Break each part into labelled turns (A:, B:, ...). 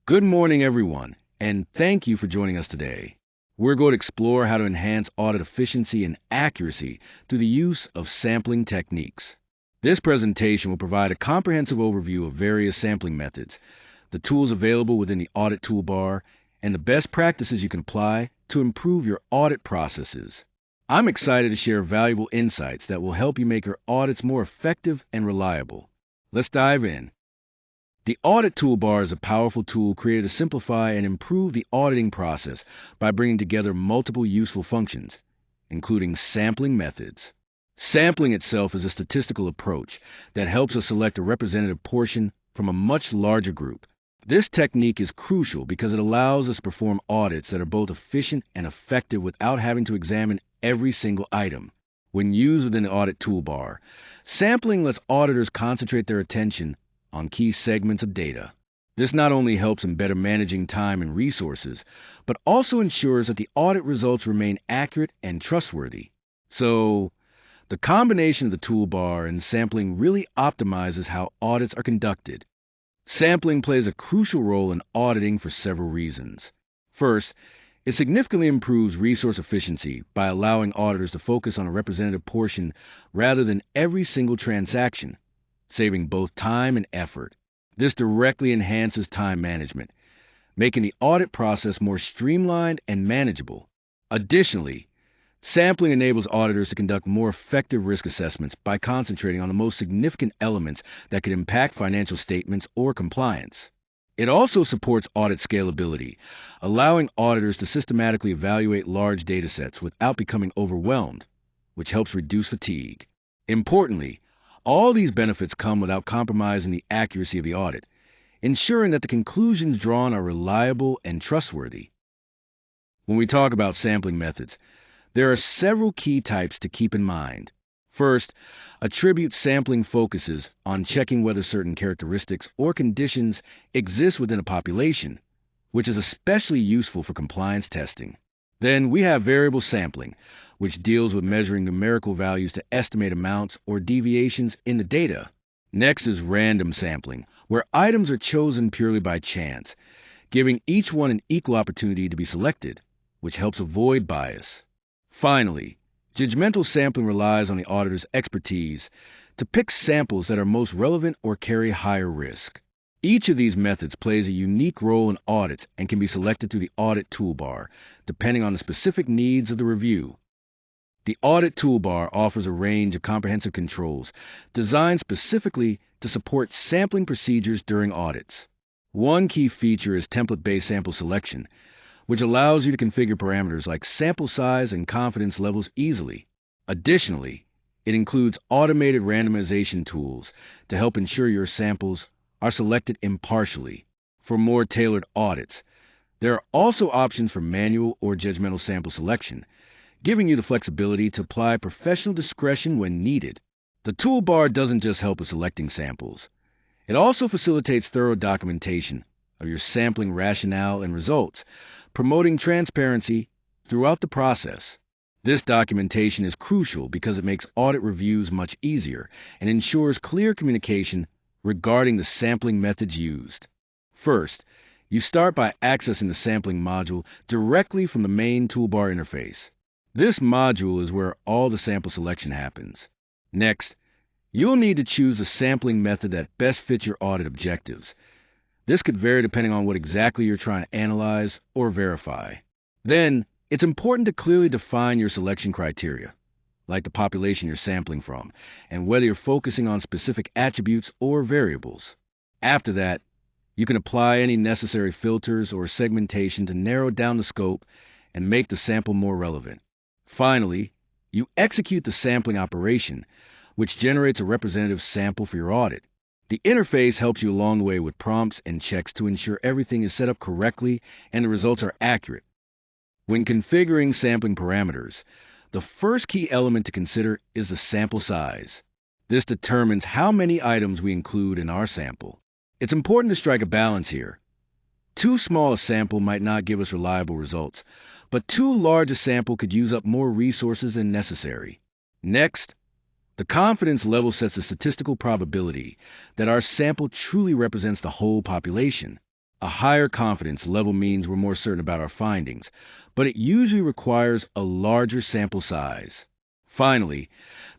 A: Good morning, everyone, and thank you for joining us today. We're going to explore how to enhance audit efficiency and accuracy through the use of sampling techniques. This presentation will provide a comprehensive overview of various sampling methods, the tools available within the Audit Toolbar, and the best practices you can apply to improve your audit processes. I'm excited to share valuable insights that will help you make your audits more effective and reliable. Let's dive in. The Audit Toolbar is a powerful tool created to simplify and improve the auditing process by bringing together multiple useful functions, including sampling methods. Sampling itself is a statistical approach that helps us select a representative portion from a much larger group. This technique is crucial because it allows us to perform audits that are both efficient and effective without having to examine every single item. When used within the Audit Toolbar, sampling lets auditors concentrate their attention on key segments of data. This not only helps in better managing time and resources, but also ensures that the audit results remain accurate and trustworthy. So, the combination of the toolbar and sampling really optimizes how audits are conducted. Sampling plays a crucial role in auditing for several reasons. First, it significantly improves resource efficiency by allowing auditors to focus on a representative portion rather than every single transaction, saving both time and effort. This directly enhances time management, making the audit process more streamlined and manageable. Additionally, sampling enables auditors to conduct more effective risk assessments by concentrating on the most significant elements that could impact financial statements or compliance. It also supports audit scalability, allowing auditors to systematically evaluate large data sets without becoming overwhelmed, which helps reduce fatigue. Importantly, all these benefits come without compromising the accuracy of the audit, ensuring that the conclusions drawn are reliable and trustworthy. When we talk about sampling methods, there are several key types to keep in mind. First, attribute sampling focuses on checking whether certain characteristics or conditions exist within a population, which is especially useful for compliance testing. Then we have variable sampling, which deals with measuring numerical values to estimate amounts or deviations in the data. Next is random sampling, where items are chosen purely by chance, giving each one an equal opportunity to be selected, which helps avoid bias. Finally, judgmental sampling relies on the auditor's expertise to pick samples that are most relevant or carry higher risk. Each of these methods plays a unique role in audits and can be selected through the Audit Toolbar, depending on the specific needs of the review. The Audit Toolbar offers a range of comprehensive controls designed specifically to support sampling procedures during audits. One key feature is template-based sample selection, which allows you to configure parameters like sample size and confidence levels easily. Additionally, it includes automated randomization tools to help ensure your samples are selected impartially. For more tailored audits, there are also options for manual or judgmental sample selection, giving you the flexibility to apply professional discretion when needed. The toolbar doesn't just help with selecting samples. It also facilitates thorough documentation of your sampling rationale and results, promoting transparency throughout the process. This documentation is crucial because it makes audit reviews much easier and ensures clear communication regarding the sampling methods used. First, you start by accessing the sampling module directly from the main toolbar interface. This module is where all the sample selection happens. Next, you'll need to choose a sampling method that best fits your audit objectives. This could vary depending on what exactly you're trying to analyze or verify. Then, it's important to clearly define your selection criteria, like the population you're sampling from, and whether you're focusing on specific attributes or variables. After that, you can apply any necessary filters or segmentation to narrow down the scope and make the sample more relevant. Finally, you execute the sampling operation, which generates a representative sample for your audit. The interface helps you along the way with prompts and checks to ensure everything is set up correctly and the results are accurate. When configuring sampling parameters, the first key element to consider is the sample size. This determines how many items we include in our sample. It's important to strike a balance here. Too small a sample might not give us reliable results, but too large a sample could use up more resources than necessary. Next, the confidence level sets the statistical probability that our sample truly represents the whole population. A higher confidence level means we're more certain about our findings, but it usually requires a larger sample size. Finally,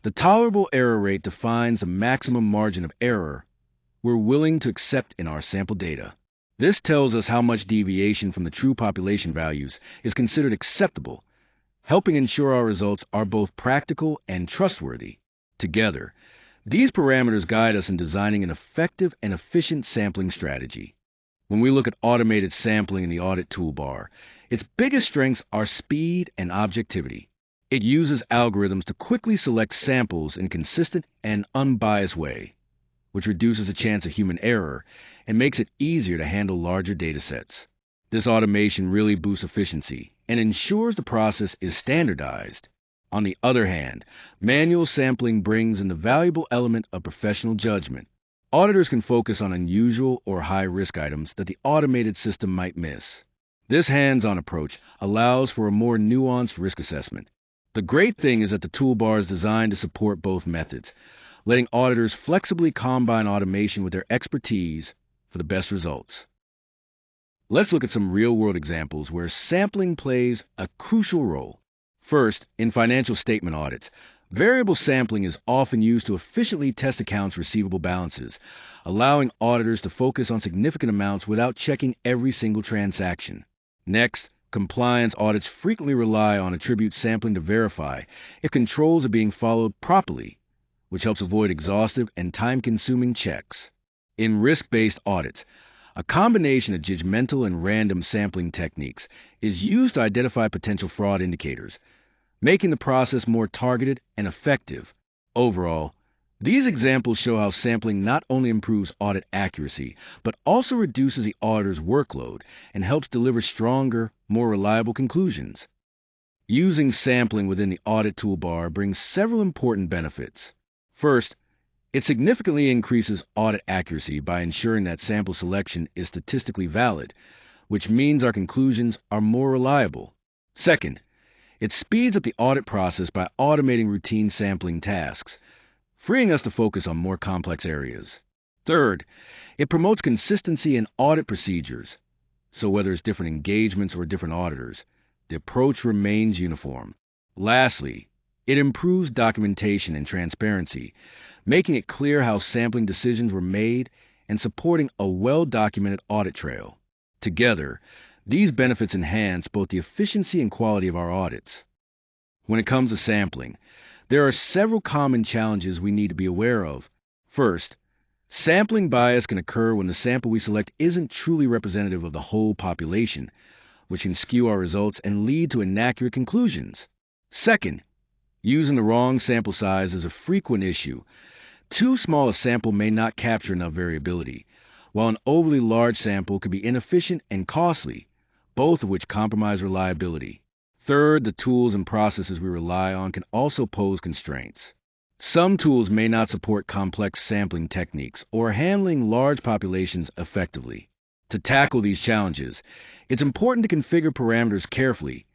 A: the tolerable error rate defines the maximum margin of error we're willing to accept in our sample data. This tells us how much deviation from the true population values is considered acceptable, helping ensure our results are both practical and trustworthy. Together, these parameters guide us in designing an effective and efficient sampling strategy. When we look at automated sampling in the Audit toolbar, its biggest strengths are speed and objectivity. It uses algorithms to quickly select samples in a consistent and unbiased way, which reduces the chance of human error and makes it easier to handle larger data sets. This automation really boosts efficiency and ensures the process is standardized. On the other hand, manual sampling brings in the valuable element of professional judgment. Auditors can focus on unusual or high-risk items that the automated system might miss. This hands-on approach allows for a more nuanced risk assessment. The great thing is that the toolbar is designed to support both methods, letting auditors flexibly combine automation with their expertise for the best results. Let's look at some real-world examples where sampling plays a crucial role. First, in financial statement audits, variable sampling is often used to efficiently test accounts receivable balances, allowing auditors to focus on significant amounts without checking every single transaction. Next, compliance audits frequently rely on attribute sampling to verify if controls are being followed properly, which helps avoid exhaustive and time-consuming checks. In risk-based audits, a combination of judgmental and random sampling techniques is used to identify potential fraud indicators, making the process more targeted and effective. Overall, these examples show how sampling not only improves audit accuracy, but also reduces the auditor's workload and helps deliver stronger, more reliable conclusions. Using sampling within the audit toolbar brings several important benefits. First, it significantly increases audit accuracy by ensuring that sample selection is statistically valid, which means our conclusions are more reliable. Second, it speeds up the audit process by automating routine sampling tasks, freeing us to focus on more complex areas. Third, it promotes consistency in audit procedures, so whether it's different engagements or different auditors, the approach remains uniform. Lastly, it improves documentation and transparency, making it clear how sampling decisions were made and supporting a well-documented audit trail. Together, these benefits enhance both the efficiency and quality of our audits. When it comes to sampling, there are several common challenges we need to be aware of. First, sampling bias can occur when the sample we select isn't truly representative of the whole population, which can skew our results and lead to inaccurate conclusions. Second, using the wrong sample size is a frequent issue. Too small a sample may not capture enough variability, while an overly large sample could be inefficient and costly, both of which compromise reliability. Third, the tools and processes we rely on can also pose constraints. Some tools may not support complex sampling techniques or handling large populations effectively. To tackle these challenges, it's important to configure parameters carefully,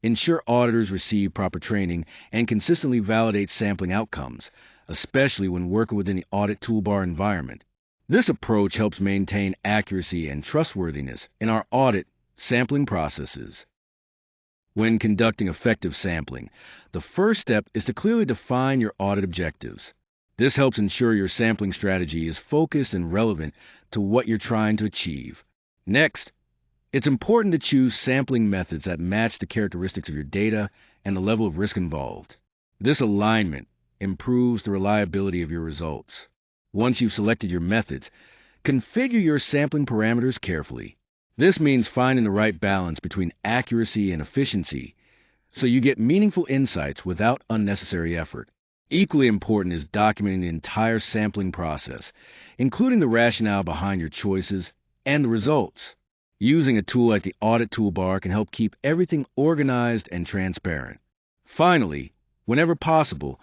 A: ensure auditors receive proper training, and consistently validate sampling outcomes, especially when working within the audit toolbar environment. This approach helps maintain accuracy and trustworthiness in our audit sampling processes. When conducting effective sampling, the first step is to clearly define your audit objectives. This helps ensure your sampling strategy is focused and relevant to what you're trying to achieve. Next, it's important to choose sampling methods that match the characteristics of your data and the level of risk involved. This alignment improves the reliability of your results. Once you've selected your methods, configure your sampling parameters carefully. This means finding the right balance between accuracy and efficiency, so you get meaningful insights without unnecessary effort. Equally important is documenting the entire sampling process, including the rationale behind your choices and the results. Using a tool like the Audit toolbar can help keep everything organized and transparent. Finally, whenever possible,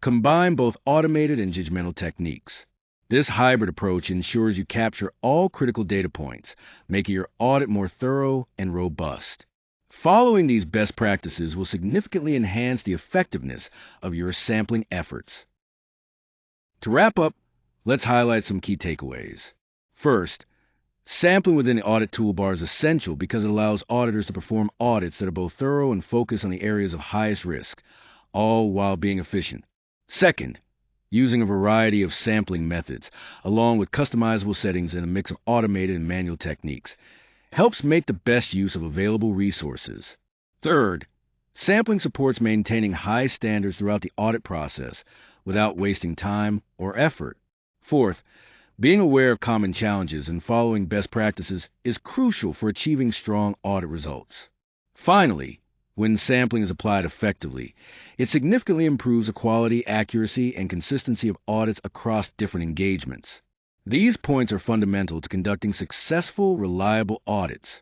A: combine both automated and judgmental techniques. This hybrid approach ensures you capture all critical data points, making your audit more thorough and robust. Following these best practices will significantly enhance the effectiveness of your sampling efforts. To wrap up, let's highlight some key takeaways. First, Sampling within the audit toolbar is essential because it allows auditors to perform audits that are both thorough and focused on the areas of highest risk, all while being efficient. Second, using a variety of sampling methods, along with customizable settings and a mix of automated and manual techniques, helps make the best use of available resources. Third, sampling supports maintaining high standards throughout the audit process without wasting time or effort. Fourth, being aware of common challenges and following best practices is crucial for achieving strong audit results. Finally, when sampling is applied effectively, it significantly improves the quality, accuracy, and consistency of audits across different engagements. These points are fundamental to conducting successful, reliable audits.